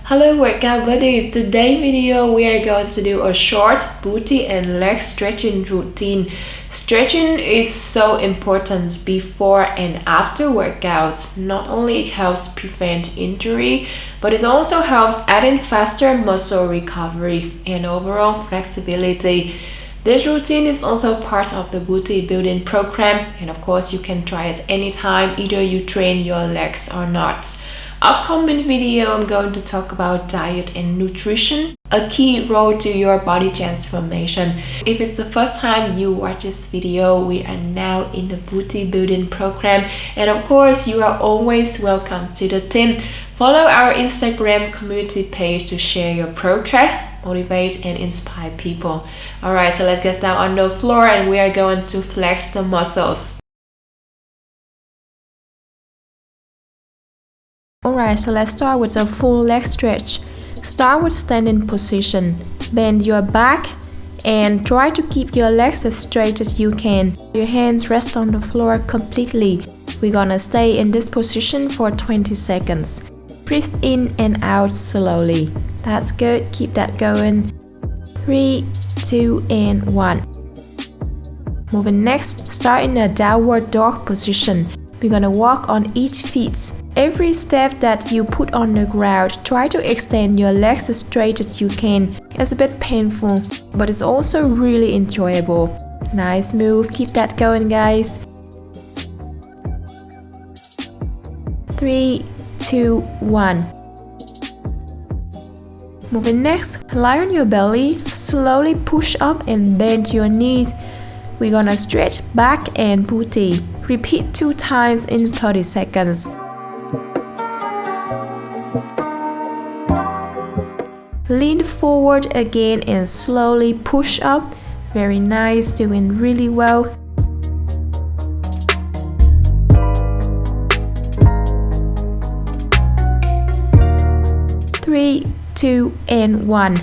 Hello workout buddies, today's video we are going to do a short booty and leg stretching routine. Stretching is so important before and after workouts. Not only it helps prevent injury, but it also helps adding faster muscle recovery and overall flexibility. This routine is also part of the booty building program, and of course you can try it anytime, either you train your legs or not. Upcoming video I'm going to talk about diet and nutrition, a key role to your body transformation. If it's the first time you watch this video, we are now in the booty building program, and of course you are always welcome to the team. Follow our Instagram community page to share your progress, motivate and inspire people. Alright, so let's get down on the floor and we are going to flex the muscles. Alright, so let's start with a full leg stretch. Start with standing position. Bend your back and try to keep your legs as straight as you can. Your hands rest on the floor completely. We're gonna stay in this position for 20 seconds. Breathe in and out slowly. That's good, keep that going. 3, 2 and 1. Moving next, start in a downward dog position. We're gonna walk on each feet. Every step that you put on the ground, try to extend your legs as straight as you can. It's a bit painful, but it's also really enjoyable. Nice move, keep that going guys. 3, 2, 1. Moving next, lie on your belly, slowly push up and bend your knees. We're gonna stretch back and booty. Repeat 2 times in 30 seconds. Lean forward again and slowly push up. Very nice, doing really well. Three, 2 and 1.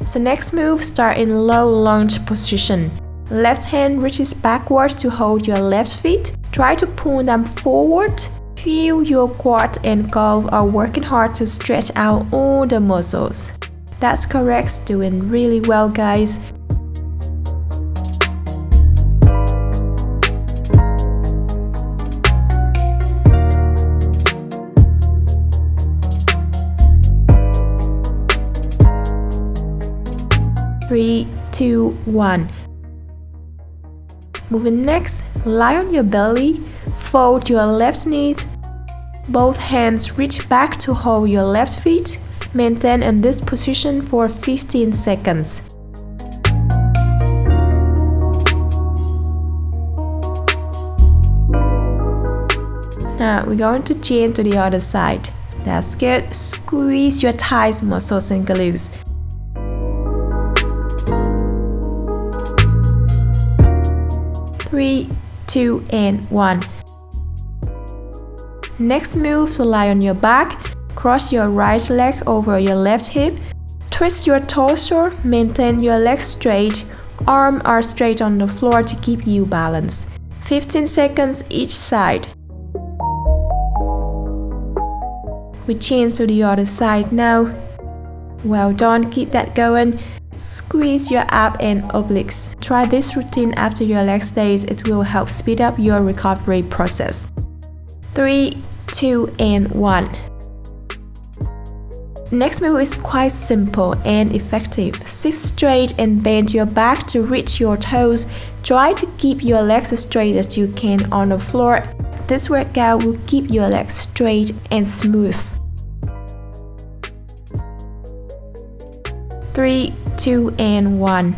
So next move, start in low lunge position. Left hand reaches backwards to hold your left feet. Try to pull them forward. Feel your quad and calf are working hard to stretch out all the muscles. That's correct, doing really well guys. Three, 2, 1. Moving next, lie on your belly, fold your left knees, both hands reach back to hold your left feet. Maintain in this position for 15 seconds. Now we're going to change to the other side. That's good. Squeeze your thighs, muscles and glutes. 3, 2 and 1. Next move, to lie on your back, cross your right leg over your left hip, twist your torso, maintain your legs straight, arms are straight on the floor to keep you balanced. 15 seconds each side. We change to the other side now. Well done, keep that going. Squeeze your abs and obliques. Try this routine after your leg days, it will help speed up your recovery process. 3, 2 and 1. Next move is quite simple and effective. Sit straight and bend your back to reach your toes. Try to keep your legs as straight as you can on the floor. This workout will keep your legs straight and smooth. 3, 2 and 1.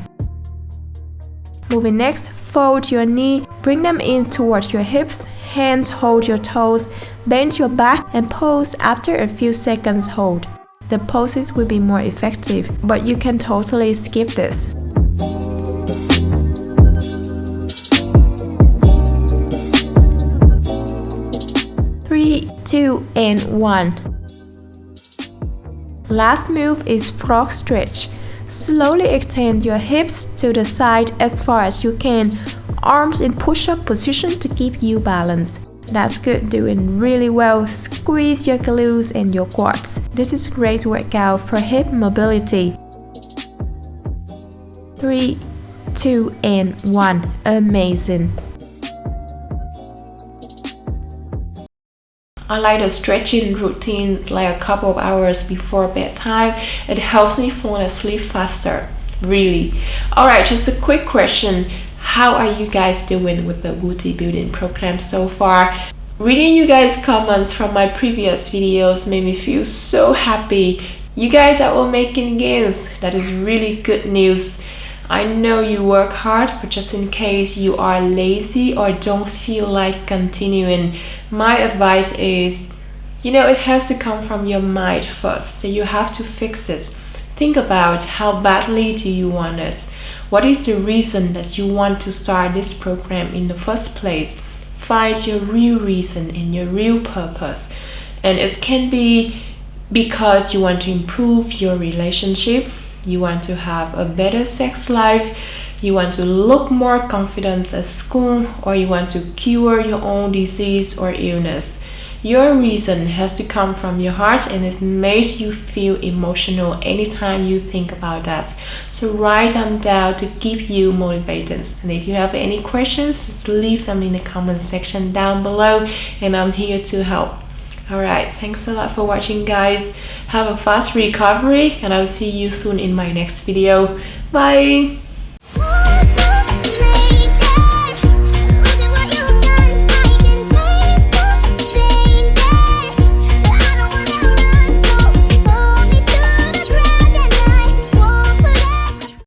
Moving next, fold your knee, bring them in towards your hips, hands hold your toes, bend your back and pose. After a few seconds hold. The poses will be more effective, but you can totally skip this. 3, 2 and 1. Last move is frog stretch. Slowly extend your hips to the side as far as you can. Arms in push-up position to keep you balanced. That's good, doing really well. Squeeze your glutes and your quads. This is a great workout for hip mobility. 3, 2, and 1. Amazing. I like the stretching routine like a couple of hours before bedtime. It helps me fall asleep faster, really. Alright, just a quick question. How are you guys doing with the booty building program so far? Reading you guys' comments from my previous videos made me feel so happy. You guys are all making gains. That is really good news. I know you work hard, but just in case you are lazy or don't feel like continuing, my advice is, it has to come from your mind first, so you have to fix it. Think about how badly do you want it? What is the reason that you want to start this program in the first place? Find your real reason and your real purpose. And it can be because you want to improve your relationship, you want to have a better sex life, you want to look more confident at school, or you want to cure your own disease or illness. Your reason has to come from your heart, and it makes you feel emotional anytime you think about that. So write them down to keep you motivated. And if you have any questions, leave them in the comment section down below, and I'm here to help. Alright, thanks a lot for watching, guys. Have a fast recovery, and I'll see you soon in my next video. Bye!